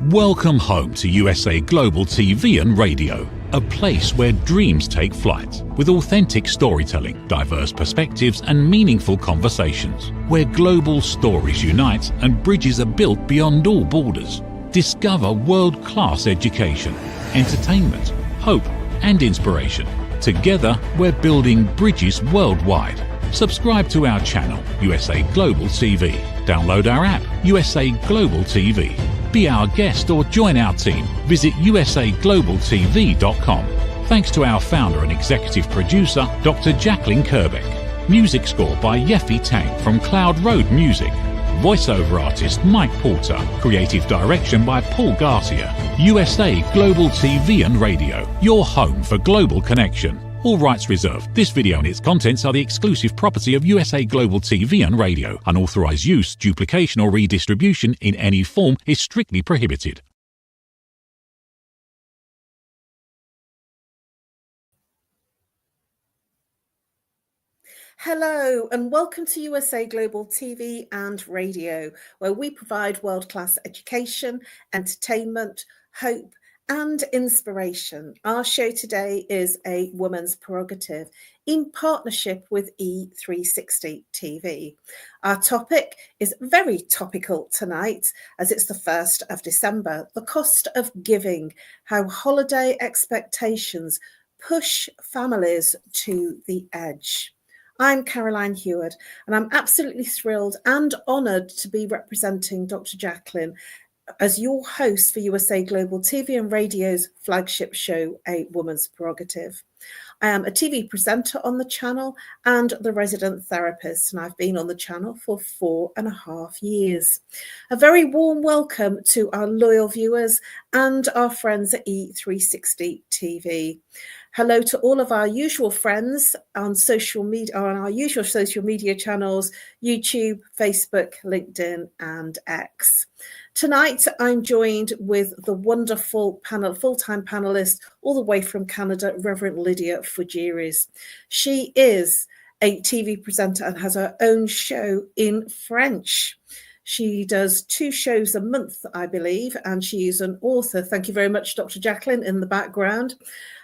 Welcome home to USA Global TV and Radio, a place where dreams take flight, with authentic storytelling, diverse perspectives and meaningful conversations, where global stories unite and bridges are built beyond all borders. Discover world-class education, entertainment, hope and inspiration. Together, we're building bridges worldwide. Subscribe to our channel, USA Global TV. Download our app, USA Global TV. Be our guest or join our team. Visit usaglobaltv.com. Thanks to our founder and executive producer, Dr. Jacqueline Kerbeck. Music score by Yeffy Tang from Cloud Road Music. Voiceover artist Mike Porter. Creative direction by Paul Garcia. USA Global TV and Radio. Your home for global connection. All rights reserved. This video and its contents are the exclusive property of USA Global TV and Radio. Unauthorized use, duplication or redistribution in any form is strictly prohibited. Hello and welcome to USA Global TV and Radio, where we provide world-class education, entertainment, hope and inspiration. Our show today is a woman's prerogative in partnership with E360 TV. Our topic is very topical tonight as it's the 1st of December, the cost of giving, how holiday expectations push families to the edge. I'm Caroline Heward, and I'm absolutely thrilled and honoured to be representing Dr. Jacqueline as your host for USA Global TV and Radio's flagship show, A Woman's Prerogative. I am a TV presenter on the channel and the resident therapist, and I've been on the channel for 4.5 years. A very warm welcome to our loyal viewers and our friends at E360 TV. Hello to all of our usual friends on social media, on our usual social media channels, YouTube, Facebook, LinkedIn, and X. Tonight, I'm joined with the wonderful full-time panelist all the way from Canada, Reverend Lydia Fougeres. She is a TV presenter and has her own show in French. She does 2 shows a month, I believe, and she is an author. Thank you very much, Dr. Jacqueline, in the background.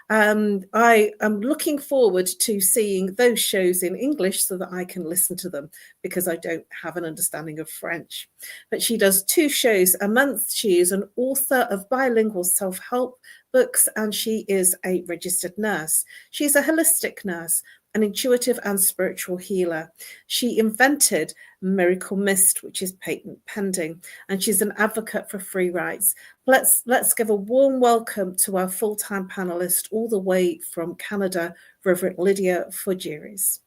I am looking forward to seeing those shows in English so that I can listen to them because I don't have an understanding of French. But she does 2 shows a month. She is an author of bilingual self-help books and she is a registered nurse. She's a holistic nurse, an intuitive and spiritual healer. She invented Miracle Mist, which is patent pending, and she's an advocate for free rights. Let's give a warm welcome to our full-time panelist all the way from Canada, Reverend Lydia Fougeres.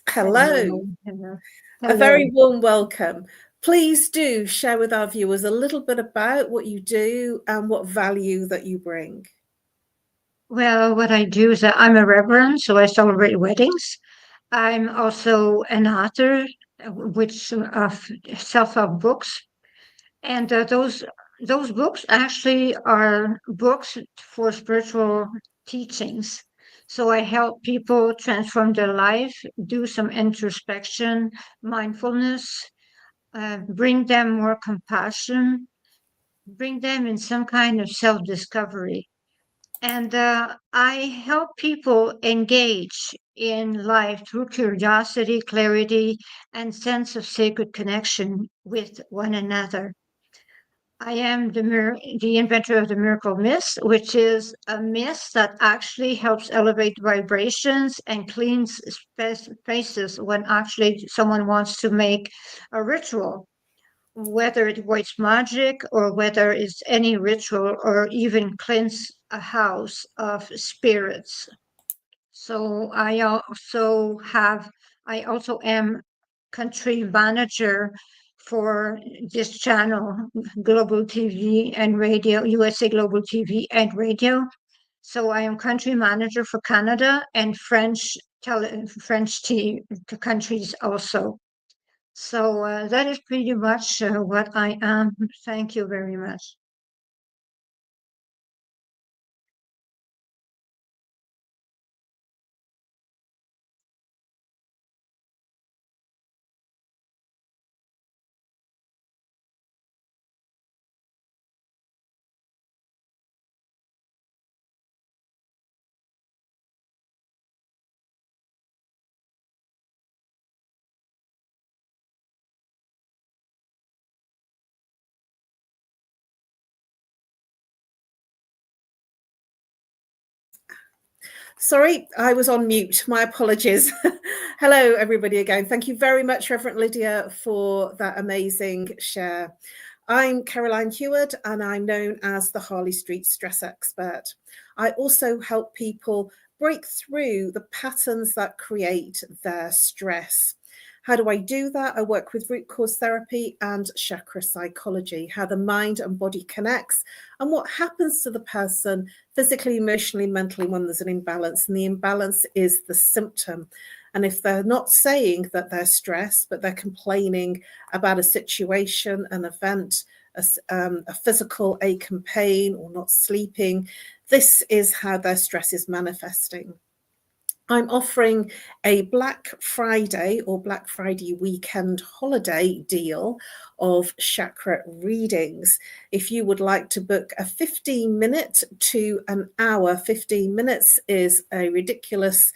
Hello. Hello. A very warm welcome. Please do share with our viewers a little bit about what you do and what value that you bring. Well, what I do is that I'm a reverend, so I celebrate weddings. I'm also an author of self-help books, and those books actually are books for spiritual teachings. So I help people transform their life, do some introspection, mindfulness, bring them more compassion, bring them in some kind of self-discovery. And I help people engage in life through curiosity, clarity, and sense of sacred connection with one another. I am the inventor of the Miracle Mist, which is a mist that actually helps elevate vibrations and cleans spaces when actually someone wants to make a ritual, whether it's magic or whether it's any ritual or even cleanse a house of spirits. So I also am country manager for this channel, Global TV and Radio, USA Global TV and Radio. So I am country manager for Canada and French countries also. So that is pretty much what I am. Thank you very much. Sorry, I was on mute. My apologies. Hello, everybody again. Thank you very much, Reverend Lydia, for that amazing share. I'm Caroline Heward, and I'm known as the Harley Street Stress Expert. I also help people break through the patterns that create their stress. How do I do that? I work with root cause therapy and chakra psychology, how the mind and body connects and what happens to the person physically, emotionally, mentally when there's an imbalance. And the imbalance is the symptom. And if they're not saying that they're stressed, but they're complaining about a situation, an event, a physical ache and pain, or not sleeping, this is how their stress is manifesting. I'm offering a Black Friday or Black Friday weekend holiday deal of chakra readings. If you would like to book a 15-minute to an hour, 15 minutes is a ridiculously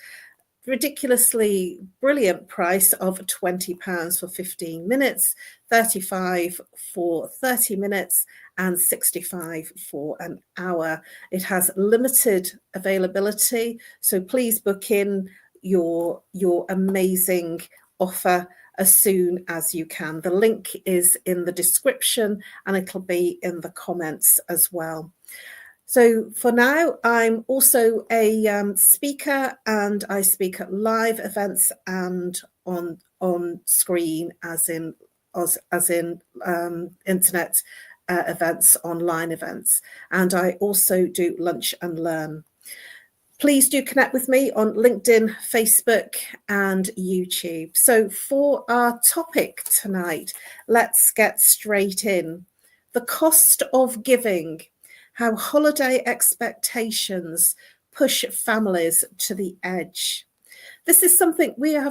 brilliant price of £20 for 15 minutes, 35 for 30 minutes, and 65 for an hour. It has limited availability, so please book in your amazing offer as soon as you can. The link is in the description and it'll be in the comments as well. So for now, I'm also a speaker, and I speak at live events and on screen, as in internet events, online events, and I also do lunch and learn. Please do connect with me on LinkedIn, Facebook, and YouTube. So for our topic tonight, let's get straight in. The cost of giving. How holiday expectations push families to the edge. This is something we're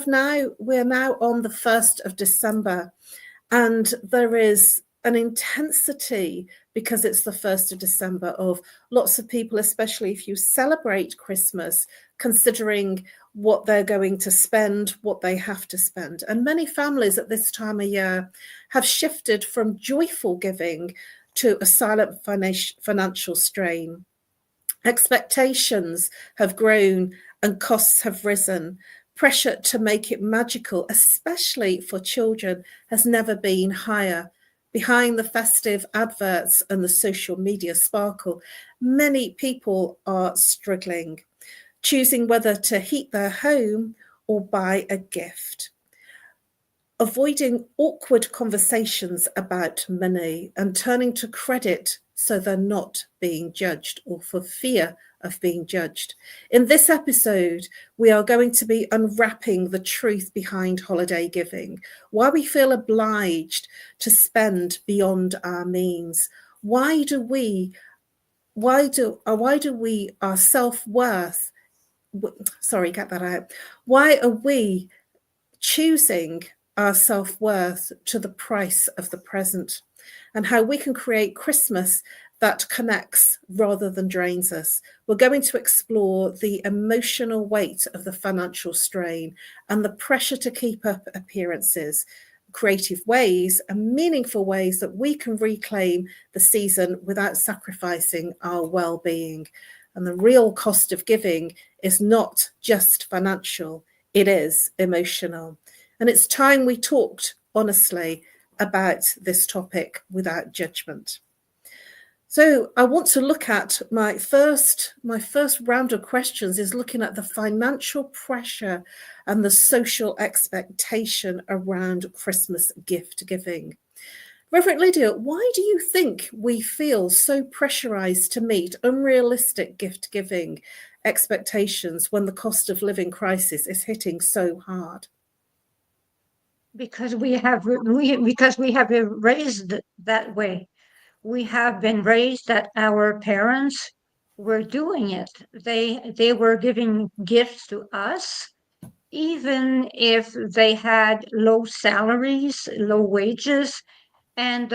now on the 1st of December, and there is an intensity, because it's the 1st of December, of lots of people, especially if you celebrate Christmas, considering what they're going to spend, what they have to spend. And many families at this time of year have shifted from joyful giving to a silent financial strain. Expectations have grown and costs have risen. Pressure to make it magical, especially for children, has never been higher. Behind the festive adverts and the social media sparkle, many people are struggling, choosing whether to heat their home or buy a gift. Avoiding awkward conversations about money and turning to credit so they're not being judged, or for fear of being judged. In this episode, we are going to be unwrapping the truth behind holiday giving, why we feel obliged to spend beyond our means. Why do we our self-worth, why are we choosing our self-worth to the price of the present, and how we can create Christmas that connects rather than drains us. We're going to explore the emotional weight of the financial strain and the pressure to keep up appearances, creative ways and meaningful ways that we can reclaim the season without sacrificing our well-being. And the real cost of giving is not just financial, it is emotional. And it's time we talked honestly about this topic without judgment. So I want to look at my first round of questions is looking at the financial pressure and the social expectation around Christmas gift giving. Reverend Lydia, why do you think we feel so pressurized to meet unrealistic gift giving expectations when the cost of living crisis is hitting so hard? Because we have been raised that way. We have been raised that our parents were doing it. They were giving gifts to us, even if they had low salaries, low wages, and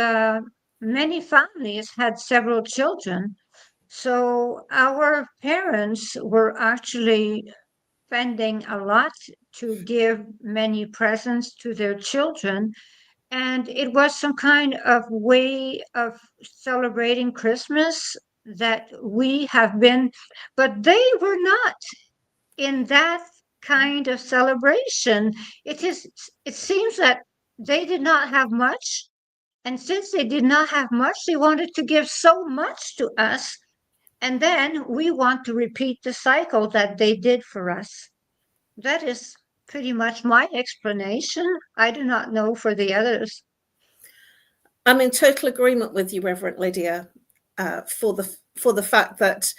many families had several children. So our parents were actually spending a lot to give many presents to their children. And it was some kind of way of celebrating Christmas that we have been, but they were not. in that kind of celebration, it seems that they did not have much. And since they did not have much, they wanted to give so much to us. And then we want to repeat the cycle that they did for us. That is pretty much my explanation. I do not know for the others. I'm in total agreement with you, Reverend Lydia, for the fact that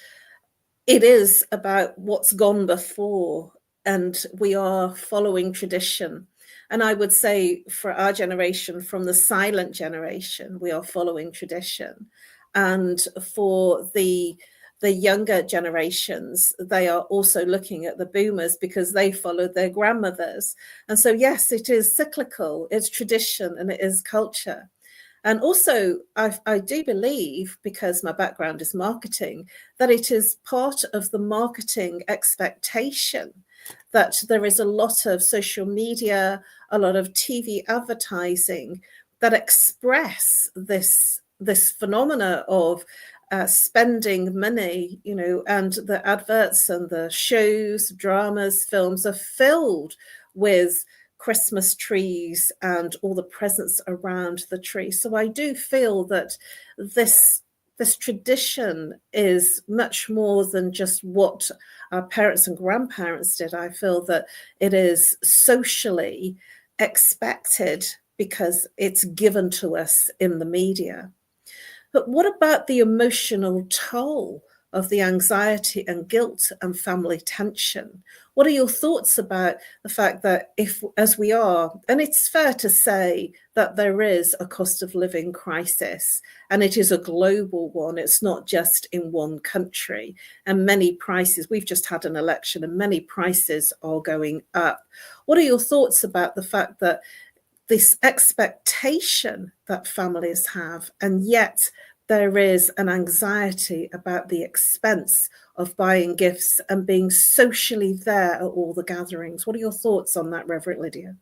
it is about what's gone before, and we are following tradition. And I would say for our generation, from the silent generation, we are following tradition. And for the younger generations, they are also looking at the boomers because they followed their grandmothers. And so, yes, it is cyclical, it's tradition, and it is culture. And also, I do believe, because my background is marketing, that it is part of the marketing expectation that there is a lot of social media, a lot of TV advertising that express this phenomena of spending money, and the adverts and the shows, dramas, films are filled with Christmas trees and all the presents around the tree. So I do feel that this tradition is much more than just what our parents and grandparents did. I feel that it is socially expected because it's given to us in the media. But what about the emotional toll of the anxiety and guilt and family tension? What are your thoughts about the fact that as we are, and it's fair to say that there is a cost of living crisis, and it is a global one, it's not just in one country, and many prices, we've just had an election and many prices are going up. What are your thoughts about the fact that this expectation that families have, and yet there is an anxiety about the expense of buying gifts and being socially there at all the gatherings? What are your thoughts on that, Reverend Lydia?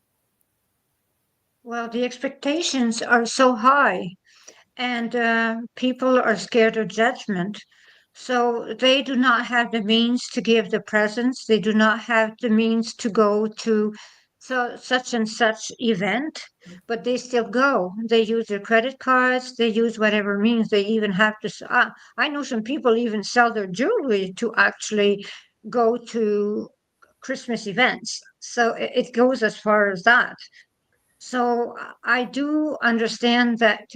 Well, the expectations are so high, and people are scared of judgment. So they do not have the means to give the presents. They do not have the means to go to such and such event, but they still go. They use their credit cards. They use whatever means. They even have to. I know some people even sell their jewelry to actually go to Christmas events. So it goes as far as that. So I do understand that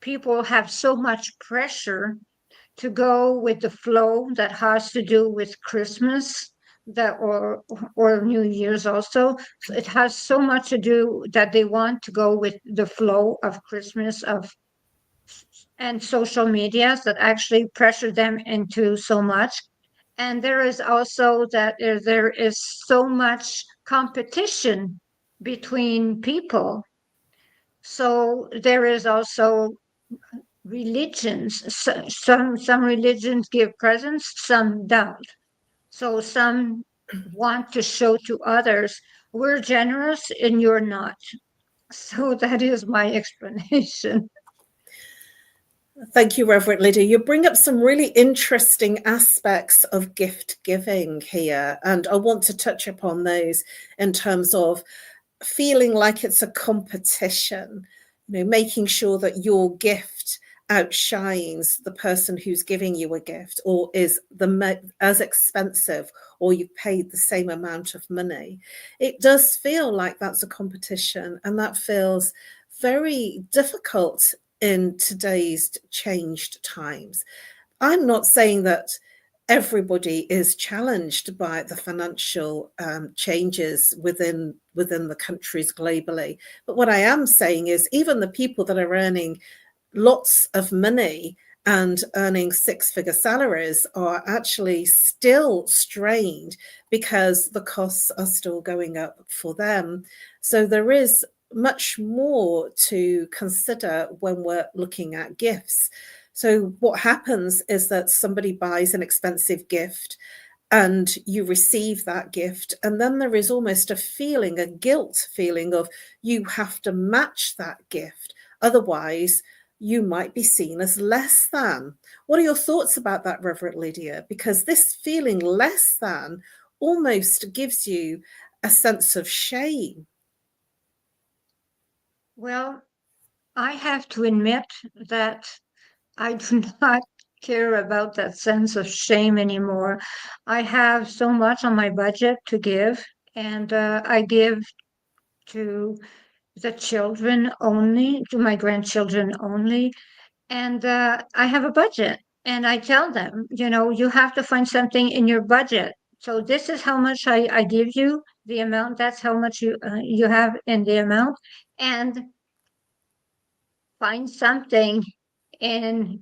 people have so much pressure to go with the flow that has to do with Christmas that or New Year's also. So it has so much to do that they want to go with the flow of Christmas and social medias that actually pressure them into so much. And there is also that there is so much competition between people. So there is also religions. Some religions give presents, some don't. So some want to show to others, we're generous and you're not. So that is my explanation. Thank you, Reverend Lydia. You bring up some really interesting aspects of gift giving here, and I want to touch upon those in terms of feeling like it's a competition, making sure that your gift outshines the person who's giving you a gift, or is as expensive, or you've paid the same amount of money. It does feel like that's a competition, and that feels very difficult in today's changed times. I'm not saying that everybody is challenged by the financial changes within the countries globally. But what I am saying is even the people that are earning lots of money and earning six-figure salaries are actually still strained because the costs are still going up for them. So there is much more to consider when we're looking at gifts. So what happens is that somebody buys an expensive gift and you receive that gift, and then there is almost a guilt feeling of you have to match that gift. Otherwise, you might be seen as less than. What are your thoughts about that, Reverend Lydia? Because this feeling less than almost gives you a sense of shame? Well, I have to admit that I do not care about that sense of shame anymore. I have so much on my budget to give, and I give to the children only, to my grandchildren only. And I have a budget, and I tell them, you have to find something in your budget. So this is how much I give you, the amount. That's how much you have in the amount, and find something in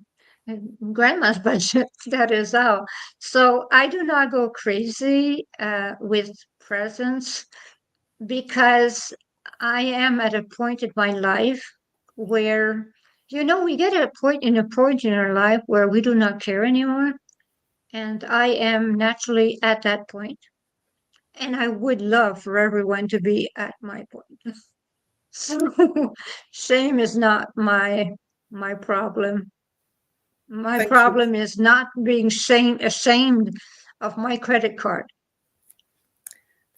grandma's budget. That is all. So I do not go crazy with presents because I am at a point in my life where, we get a point in our life where we do not care anymore. And I am naturally at that point. And I would love for everyone to be at my point. So shame is not my problem. My Thank you. problem is not being ashamed of my credit card.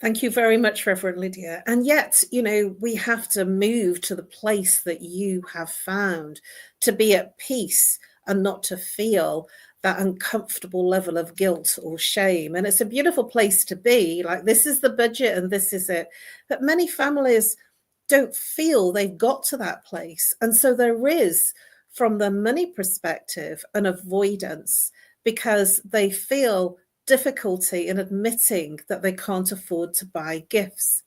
Thank you very much, Reverend Lydia. And yet, we have to move to the place that you have found to be at peace and not to feel that uncomfortable level of guilt or shame. And it's a beautiful place to be. Like, this is the budget and this is it. But many families don't feel they've got to that place. And so there is, from the money perspective, an avoidance because they feel difficulty in admitting that they can't afford to buy gifts.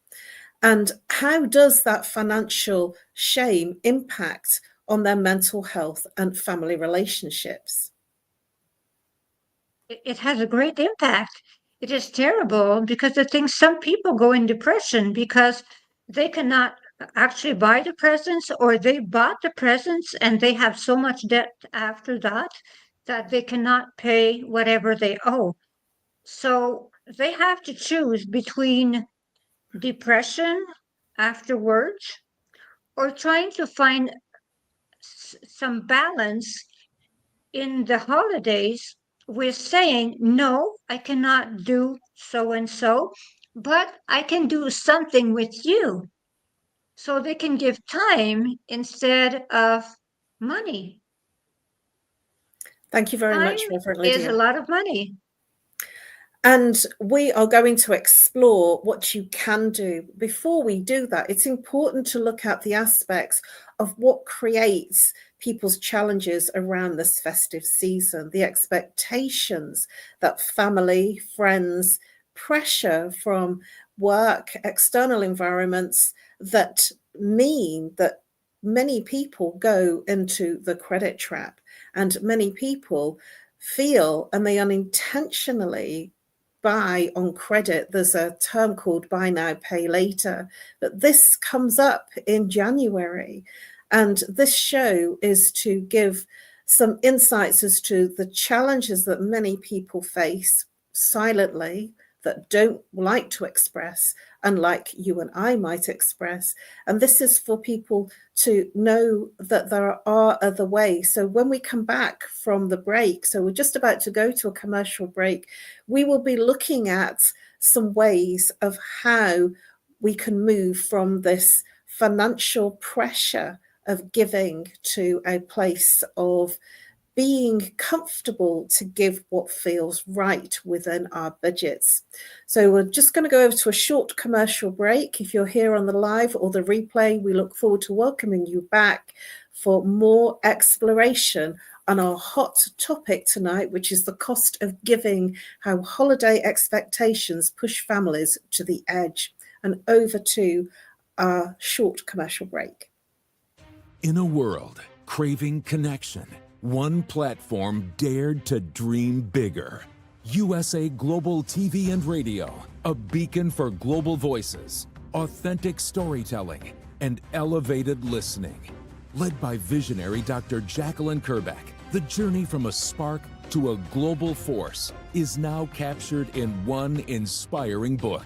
And how does that financial shame impact on their mental health and family relationships? It has a great impact. It is terrible because I think some people go in depression because they cannot actually buy the presents, or they bought the presents and they have so much debt after that they cannot pay whatever they owe. So they have to choose between depression afterwards or trying to find some balance in the holidays with saying, no, I cannot do so and so, but I can do something with you. So they can give time instead of money. Thank you very much, Reverend Lydia. Is a lot of money. And we are going to explore what you can do. Before we do that, it's important to look at the aspects of what creates people's challenges around this festive season, the expectations that family, friends, pressure from work, external environments that mean that many people go into the credit trap, and many people feel, and they unintentionally buy on credit. There's a term called buy now, pay later, but this comes up in January. And this show is to give some insights as to the challenges that many people face silently, that don't like to express, unlike you and I might express. And this is for people to know that there are other ways. So when we come back from the break, so we're just about to go to a commercial break, we will be looking at some ways of how we can move from this financial pressure of giving to a place of being comfortable to give what feels right within our budgets. So we're just going to go over to a short commercial break. If you're here on the live or the replay, we look forward to welcoming you back for more exploration on our hot topic tonight, which is the cost of giving, how holiday expectations push families to the edge. And over to our short commercial break. In a world craving connection, one platform dared to dream bigger. USA Global TV and Radio, a beacon for global voices, authentic storytelling, and elevated listening. Led by visionary Dr. Jacqueline Kerbeck, the journey from a spark to a global force is now captured in one inspiring book.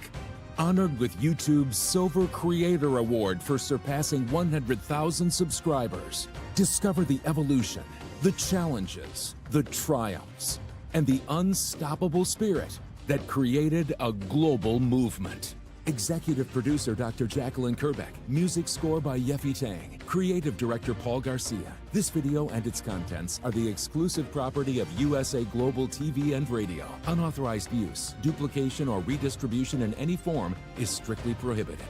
Honored with YouTube's Silver Creator Award for surpassing 100,000 subscribers. Discover the evolution, the challenges, the triumphs, and the unstoppable spirit that created a global movement. Executive producer Dr. Jacqueline Kerbeck, music score by Yeffy Tang, creative director Paul Garcia. This video and its contents are the exclusive property of USA Global TV and Radio. Unauthorized use, duplication, or redistribution in any form is strictly prohibited.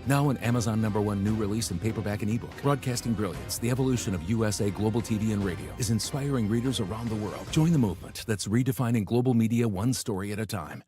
Now an Amazon #1 new release in paperback and ebook. Broadcasting Brilliance, the evolution of USA Global TV and Radio, is inspiring readers around the world. Join the movement that's redefining global media one story at a time.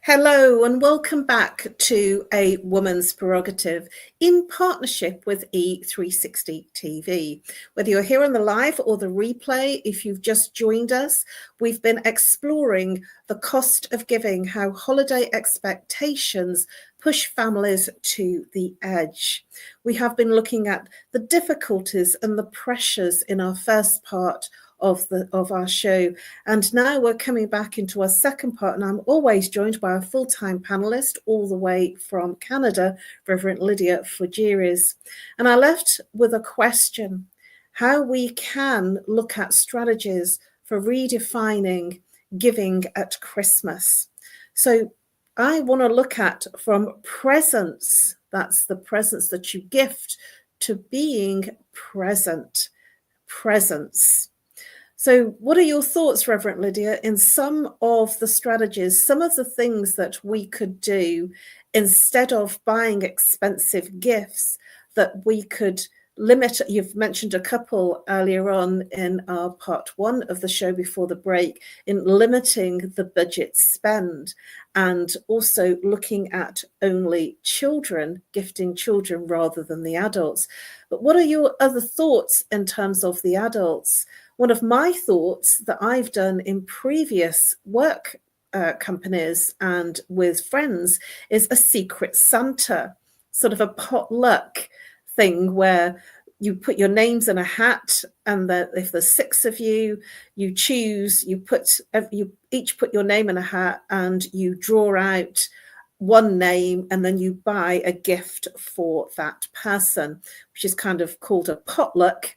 Hello and welcome back to A Woman's Prerogative in partnership with E360 TV. Whether you're here on the live or the replay, if you've just joined us, we've been exploring the cost of giving, how holiday expectations push families to the edge. We have been looking at the difficulties and the pressures in our first part of our show, and now we're coming back into our second part, and I'm always joined by a full-time panelist all the way from Canada, Reverend Lydia Fougeres. And I left with a question: how we can look at strategies for redefining giving at Christmas. So I want to look at from presence, that's the presence that you gift, to being present, presence. So what are your thoughts, Reverend Lydia, in some of the strategies, some of the things that we could do instead of buying expensive gifts, that we could limit? You've mentioned a couple earlier on in our part one of the show before the break, in limiting the budget spend and also looking at only children, gifting children rather than the adults. But what are your other thoughts in terms of the adults? One of my thoughts that I've done in previous work companies and with friends is a secret Santa, sort of a potluck thing where you put your names in a hat, and that if there's 6 of you, you choose, you each put your name in a hat, and you draw out one name, and then you buy a gift for that person, which is kind of called a potluck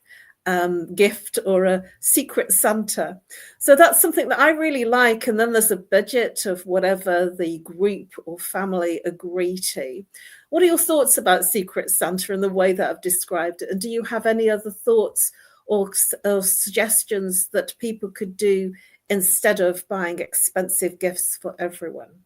gift or a secret Santa. So that's something that I really like. And then there's a budget of whatever the group or family agree to. What are your thoughts about secret Santa and the way that I've described it? And do you have any other thoughts or suggestions that people could do instead of buying expensive gifts for everyone?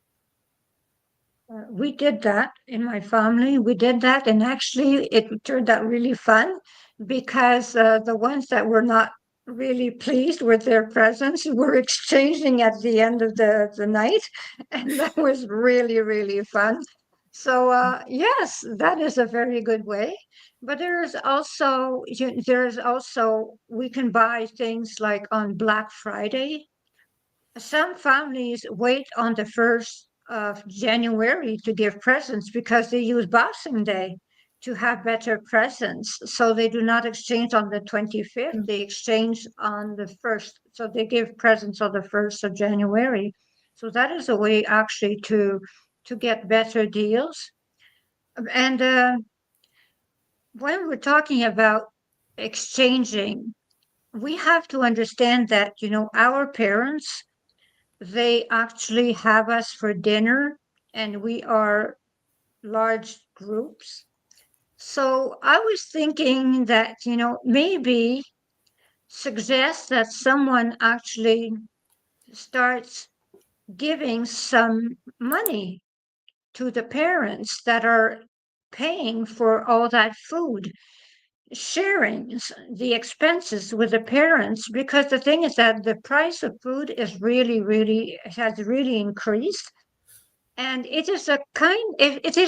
We did that in my family. We did that, and actually it turned out really fun, because the ones that were not really pleased with their presents were exchanging at the end of the night, and that was really, really fun. So yes, that is a very good way. But there's also we can buy things like on Black Friday. Some families wait on the 1st of January to give presents because they use Boxing Day to have better presents. So they do not exchange on the 25th, they exchange on the 1st. So they give presents on the 1st of January. So that is a way actually to get better deals. And when we're talking about exchanging, we have to understand that, our parents, they actually have us for dinner, and we are large groups. So I was thinking that, maybe suggest that someone actually starts giving some money to the parents that are paying for all that food, sharing the expenses with the parents, because the thing is that the price of food is has really increased, and it is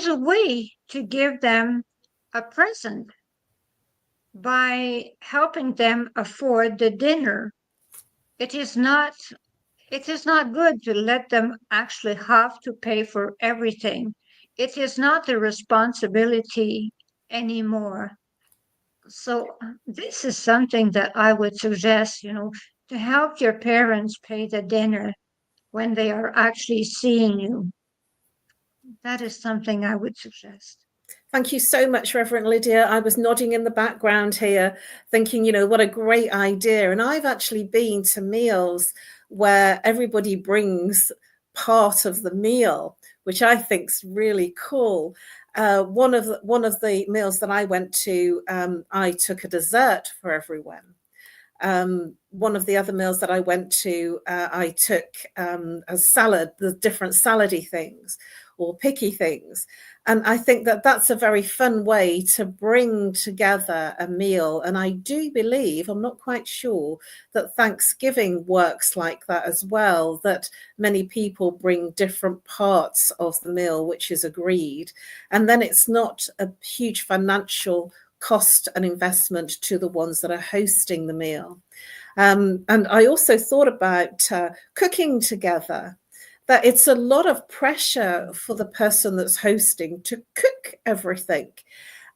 a way to give them a present by helping them afford the dinner. It is not good to let them actually have to pay for everything. It is not their responsibility anymore. So this is something that I would suggest, to help your parents pay the dinner when they are actually seeing you. That is something I would suggest. Thank you so much, Reverend Lydia. I was nodding in the background here, thinking, what a great idea. And I've actually been to meals where everybody brings part of the meal, which I think is really cool. One of the meals that I went to, I took a dessert for everyone. One of the other meals that I went to, I took a salad, the different salady things or picky things. And I think that that's a very fun way to bring together a meal. And I do believe, I'm not quite sure, that Thanksgiving works like that as well, that many people bring different parts of the meal, which is agreed. And then it's not a huge financial cost and investment to the ones that are hosting the meal. And I also thought about cooking together, that it's a lot of pressure for the person that's hosting to cook everything,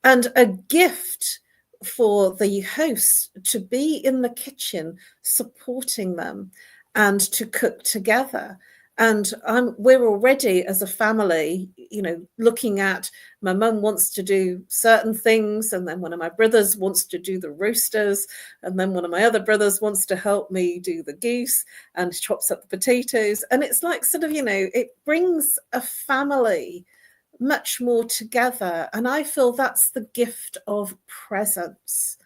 and a gift for the host to be in the kitchen supporting them and to cook together. And we're already, as a family, looking at, my mum wants to do certain things, and then one of my brothers wants to do the roasters, and then one of my other brothers wants to help me do the goose and chops up the potatoes. And it's like sort of, it brings a family much more together. And I feel that's the gift of presence.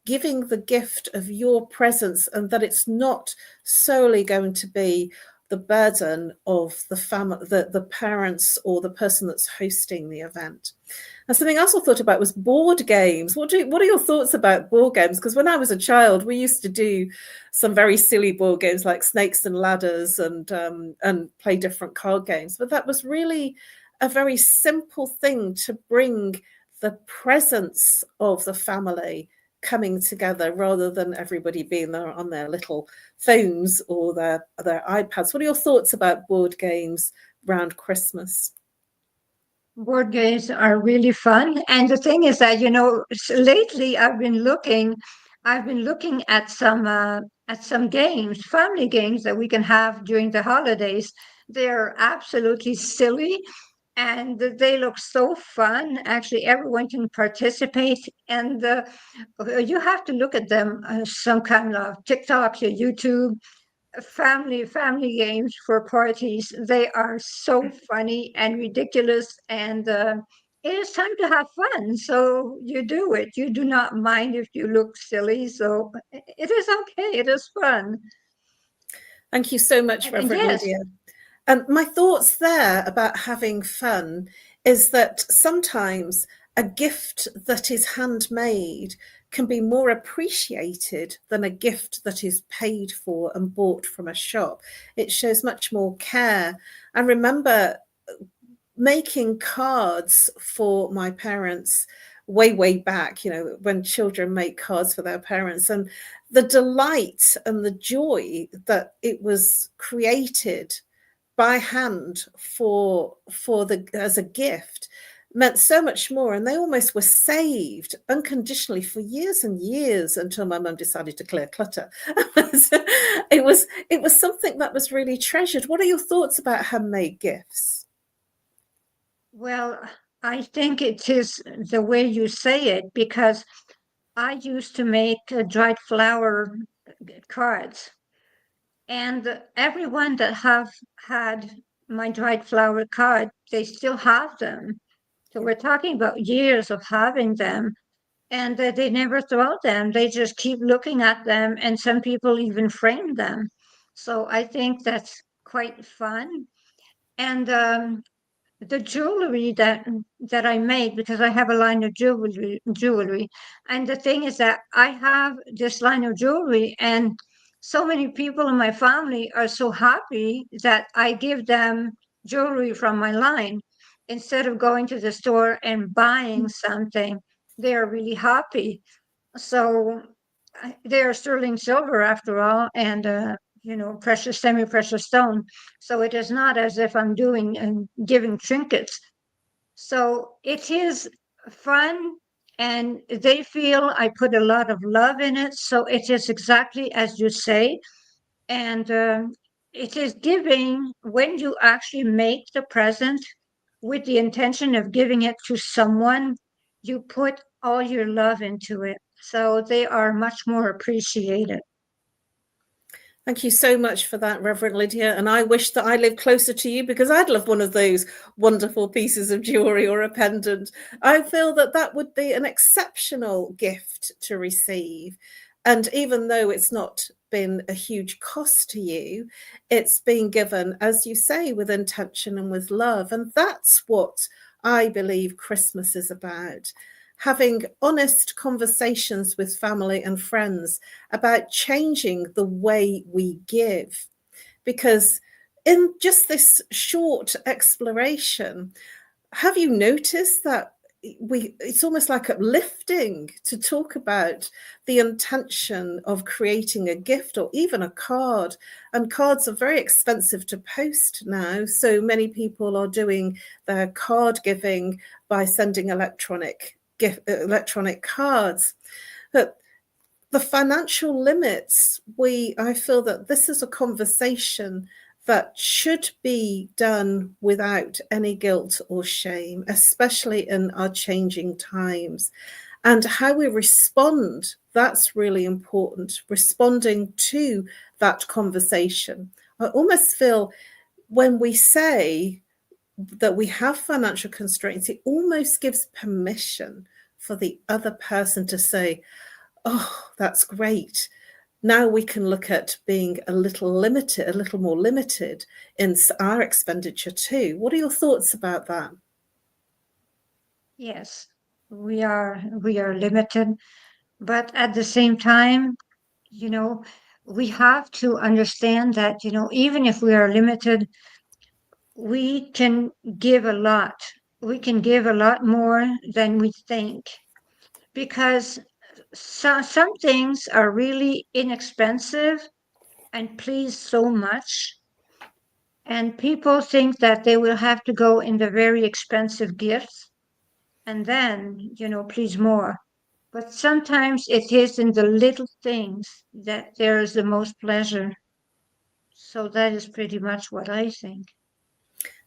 Giving the gift of your presence, and that it's not solely going to be the burden of the family, the parents or the person that's hosting the event. And something else I thought about was board games. What are your thoughts about board games? Because when I was a child, we used to do some very silly board games like snakes and ladders and play different card games. But that was really a very simple thing to bring the presence of the family coming together, rather than everybody being there on their little phones or their iPads. What are your thoughts about board games around Christmas? Board games are really fun. And the thing is that, lately I've been looking at some games, family games that we can have during the holidays. They're absolutely silly, and they look so fun. Actually, everyone can participate, and you have to look at them some kind of TikTok or YouTube. Family games for parties. They are so funny and ridiculous, and it is time to have fun. So you do it. You do not mind if you look silly. So it is okay. It is fun. Thank you so much, Reverend Lydia. And my thoughts there about having fun is that sometimes a gift that is handmade can be more appreciated than a gift that is paid for and bought from a shop. It shows much more care. I remember making cards for my parents way back, when children make cards for their parents, and the delight and the joy that it was created by hand as a gift meant so much more. And they almost were saved unconditionally for years and years, until my mum decided to clear clutter. It was something that was really treasured. What are your thoughts about handmade gifts? Well, I think it is the way you say it, because I used to make dried flower cards. And everyone that have had my dried flower card, they still have them. So we're talking about years of having them, and they never throw them. They just keep looking at them, and some people even frame them. So I think that's quite fun. And the jewelry that I made, because I have a line of jewelry, and the thing is that I have this line of jewelry, and so many people in my family are so happy that I give them jewelry from my line instead of going to the store and buying something. They are really happy. So they are sterling silver after all, and precious, semi-precious stone. So it is not as if I'm doing and giving trinkets. So it is fun, and they feel I put a lot of love in it. So it is exactly as you say. And it is giving when you actually make the present with the intention of giving it to someone, you put all your love into it. So they are much more appreciated. Thank you so much for that, Reverend Lydia. And I wish that I lived closer to you, because I'd love one of those wonderful pieces of jewelry or a pendant. I feel that that would be an exceptional gift to receive. And even though it's not been a huge cost to you, it's been given, as you say, with intention and with love. And that's what I believe Christmas is about. Having honest conversations with family and friends about changing the way we give. Because in just this short exploration, have you noticed that it's almost like uplifting to talk about the intention of creating a gift or even a card. And cards are very expensive to post now. So many people are doing their card giving by sending electronic cards. But the financial limits, I feel that this is a conversation that should be done without any guilt or shame, especially in our changing times. And how we respond, that's really important, responding to that conversation. I almost feel when we say that we have financial constraints, it almost gives permission for the other person to say, oh, that's great. Now we can look at being a little more limited in our expenditure too. What are your thoughts about that? Yes, we are limited, but at the same time, we have to understand that, even if we are limited, we can give a lot. We can give a lot more than we think, because some things are really inexpensive and please so much. And people think that they will have to go in the very expensive gifts and then, please more. But sometimes it is in the little things that there is the most pleasure. So that is pretty much what I think.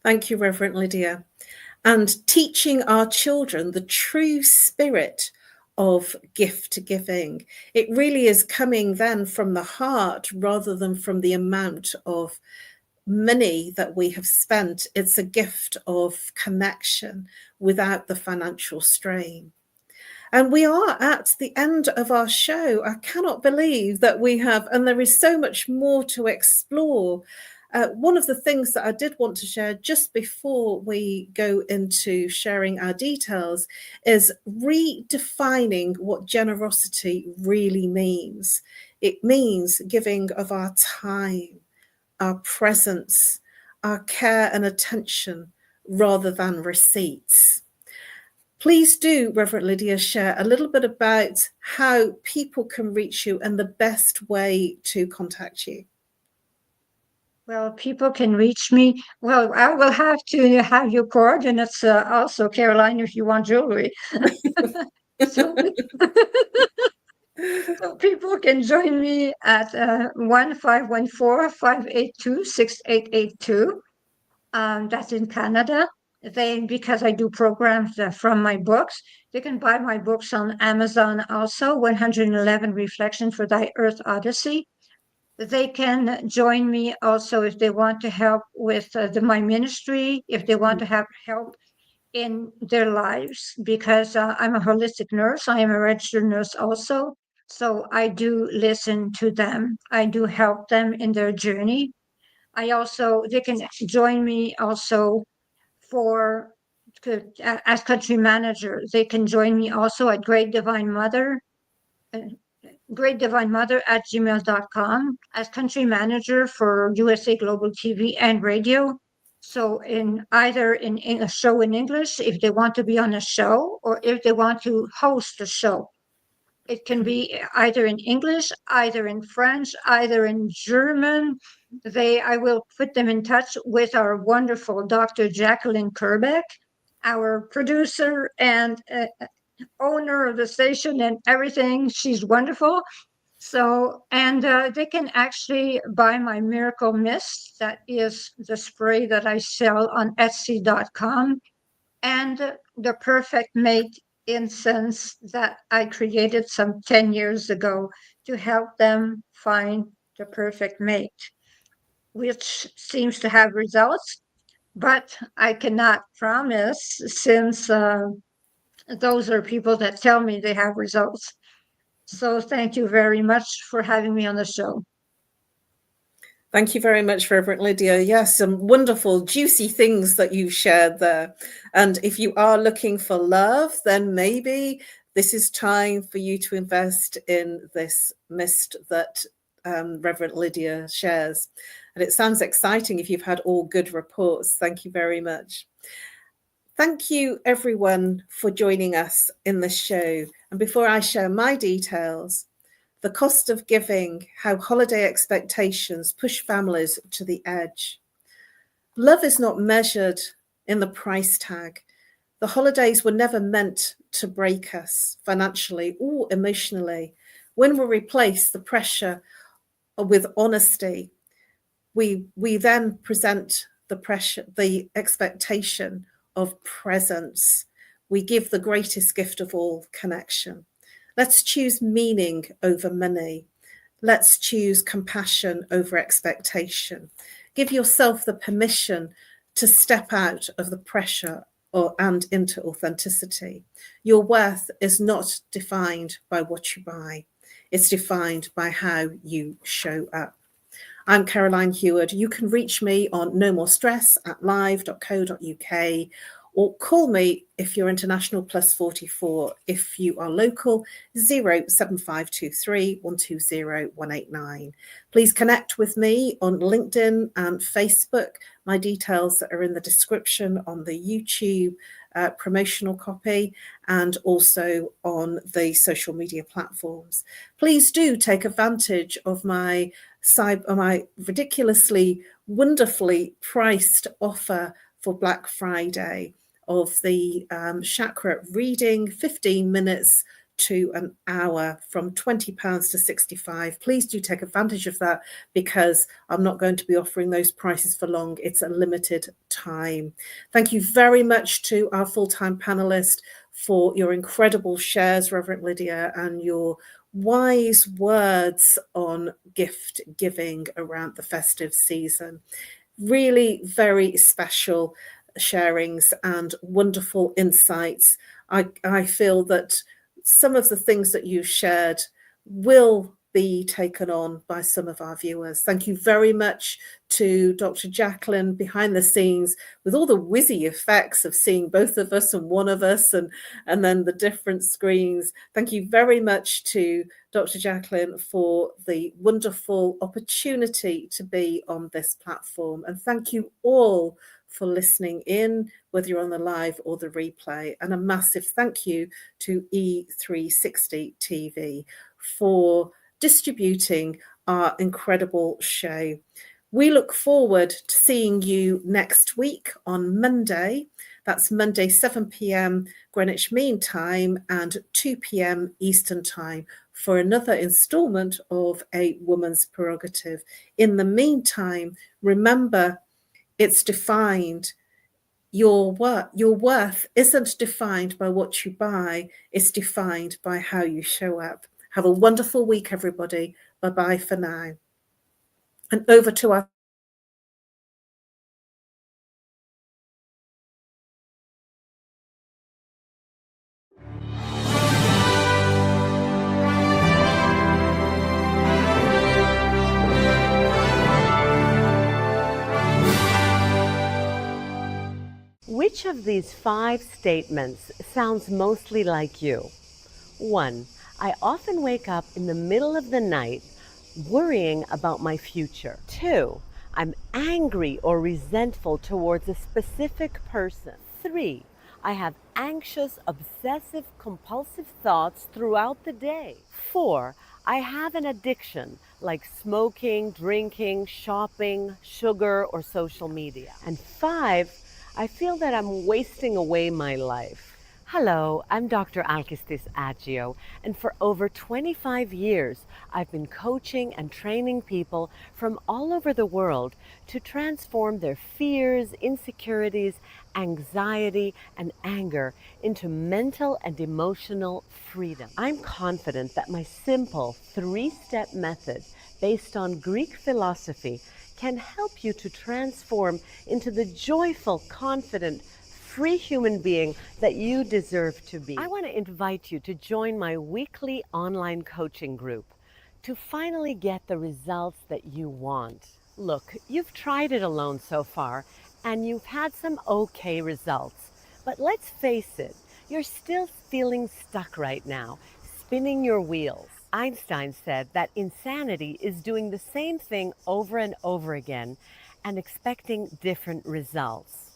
Thank you, Reverend Lydia. And teaching our children the true spirit of gift giving. It really is coming then from the heart rather than from the amount of money that we have spent. It's a gift of connection without the financial strain. And we are at the end of our show. I cannot believe that we have, and there is so much more to explore. One of the things that I did want to share just before we go into sharing our details is redefining what generosity really means. It means giving of our time, our presence, our care and attention, rather than receipts. Please do, Reverend Lydia, share a little bit about how people can reach you and the best way to contact you. Well, people can reach me. Well, I will have to have your coordinates also, Caroline, if you want jewelry. So people can join me at 1-514-582-6882. That's in Canada. Because I do programs from my books, they can buy my books on Amazon also, 111 Reflections for Thy Earth Odyssey. They can join me also if they want to help with my ministry, if they want to have help in their lives, because I'm a holistic nurse. I am a registered nurse also. So I do listen to them. I do help them in their journey. They can join me also as country manager. They can join me also at Great Divine Mother at gmail.com as country manager for USA Global TV and Radio. So either in a show in English, if they want to be on a show, or if they want to host a show. It can be either in English, either in French, either in German. I will put them in touch with our wonderful Dr. Jacqueline Kerbeck, our producer and owner of the station and everything. She's wonderful. So, and they can actually buy my Miracle Mist. That is the spray that I sell on Etsy.com. and the Perfect Mate incense that I created some 10 years ago to help them find the perfect mate, which seems to have results, but I cannot promise since those are people that tell me they have results. So thank you very much for having me on the show. Thank you very much, Reverend Lydia. Yes, some wonderful, juicy things that you shared there. And if you are looking for love, then maybe this is time for you to invest in this mist that Reverend Lydia shares. And it sounds exciting if you've had all good reports. Thank you very much. Thank you, everyone, for joining us in this show. And before I share my details, the cost of giving, how holiday expectations push families to the edge. Love is not measured in the price tag. The holidays were never meant to break us financially or emotionally. When we replace the pressure with honesty, we then present the expectation of presence. We give the greatest gift of all, connection. Let's choose meaning over money. Let's choose compassion over expectation. Give yourself the permission to step out of the pressure and into authenticity. Your worth is not defined by what you buy. It's defined by how you show up. I'm Caroline Heward. You can reach me on nomore@live.co.uk or call me if you're international +44. If you are local, 07523 120 189. Please connect with me on LinkedIn and Facebook. My details are in the description on the YouTube promotional copy and also on the social media platforms. Please do take advantage of my ridiculously, wonderfully priced offer for Black Friday of the chakra reading, 15 minutes to an hour, from £20 to £65. Please do take advantage of that, because I'm not going to be offering those prices for long. It's a limited time. Thank you very much to our full-time panelist for your incredible shares, Reverend Lydia, and your wise words on gift giving around the festive season. Really very special sharings and wonderful insights. I feel that some of the things that you shared will be taken on by some of our viewers. Thank you very much to Dr. Jacqueline behind the scenes with all the whizzy effects of seeing both of us and one of us and then the different screens. Thank you very much to Dr. Jacqueline for the wonderful opportunity to be on this platform. And thank you all for listening in, whether you're on the live or the replay. And a massive thank you to E360 TV for distributing our incredible show. We look forward to seeing you next week on Monday. That's Monday, 7 p.m. Greenwich Mean Time and 2 p.m. Eastern Time for another installment of A Woman's Prerogative. In the meantime, remember, it's defined. Your worth isn't defined by what you buy. It's defined by how you show up. Have a wonderful week, everybody. Bye-bye for now. And over to our Which of these 5 statements sounds mostly like you? 1. I often wake up in the middle of the night worrying about my future. 2. I'm angry or resentful towards a specific person. 3. I have anxious, obsessive, compulsive thoughts throughout the day. 4. I have an addiction like smoking, drinking, shopping, sugar, or social media. And 5. I feel that I'm wasting away my life. Hello, I'm Dr. Alkistis Agio, and for over 25 years, I've been coaching and training people from all over the world to transform their fears, insecurities, anxiety, and anger into mental and emotional freedom. I'm confident that my simple 3-step method based on Greek philosophy can help you to transform into the joyful, confident, free human being that you deserve to be. I want to invite you to join my weekly online coaching group to finally get the results that you want. Look, you've tried it alone so far and you've had some okay results, but let's face it, you're still feeling stuck right now, spinning your wheels. Einstein said that insanity is doing the same thing over and over again and expecting different results.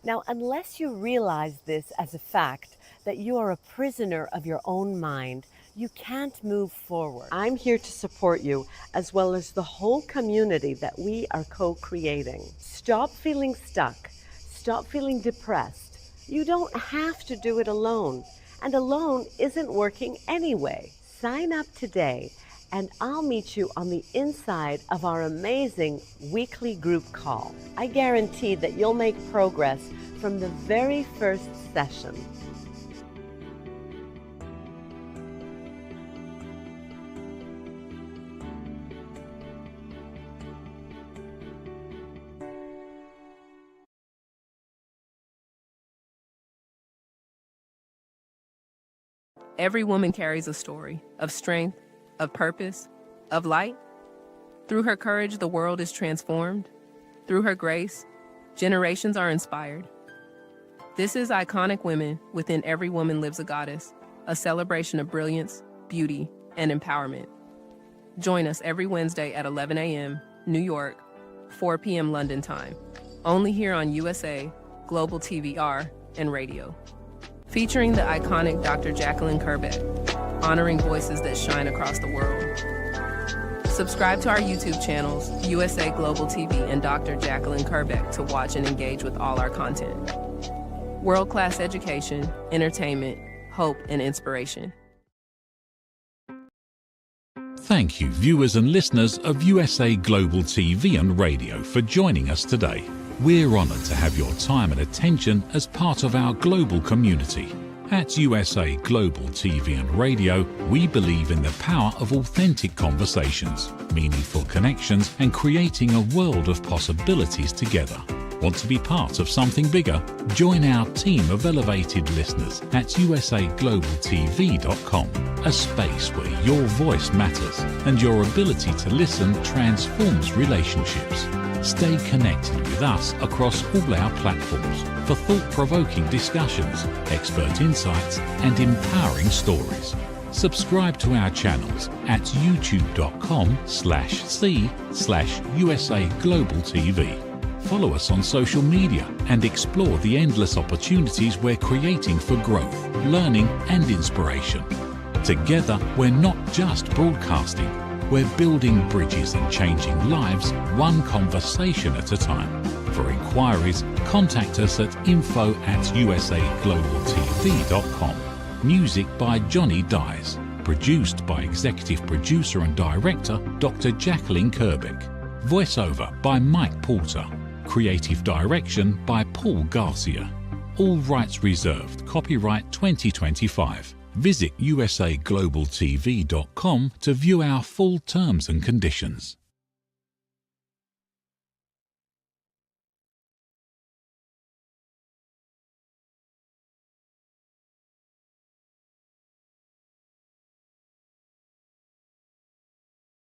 Now, unless you realize this as a fact, that you are a prisoner of your own mind, you can't move forward. I'm here to support you, as well as the whole community that we are co-creating. Stop feeling stuck. Stop feeling depressed. You don't have to do it alone, and alone isn't working anyway. Sign up today, and I'll meet you on the inside of our amazing weekly group call. I guarantee that you'll make progress from the very first session. Every woman carries a story of strength, of purpose, of light. Through her courage, the world is transformed. Through her grace, generations are inspired. This is Iconic Women. Within Every Woman Lives a Goddess, a celebration of brilliance, beauty, and empowerment. Join us every Wednesday at 11 a.m. New York, 4 p.m. London time, only here on USA, Global TVR, and radio. Featuring the iconic Dr. Jacqueline Kerbeck, honoring voices that shine across the world. Subscribe to our YouTube channels, USA Global TV and Dr. Jacqueline Kerbeck, to watch and engage with all our content. World-class education, entertainment, hope, and inspiration. Thank you, viewers and listeners of USA Global TV and Radio, for joining us today. We're honoured to have your time and attention as part of our global community. At USA Global TV and Radio, we believe in the power of authentic conversations, meaningful connections, and creating a world of possibilities together. Want to be part of something bigger? Join our team of elevated listeners at usaglobaltv.com, a space where your voice matters and your ability to listen transforms relationships. Stay connected with us across all our platforms for thought-provoking discussions, expert insights, and empowering stories. Subscribe to our channels at youtube.com/c/USA Global TV. Follow us on social media and explore the endless opportunities we're creating for growth, learning, and inspiration. Together, we're not just broadcasting, we're building bridges and changing lives one conversation at a time. For inquiries, contact us at info@usaglobaltv.com. Music by Johnny Dies. Produced by Executive Producer and Director Dr. Jacqueline Kerbeck. Voiceover by Mike Porter. Creative Direction by Paul Garcia. All rights reserved. Copyright 2025. Visit usaglobaltv.com to view our full terms and conditions.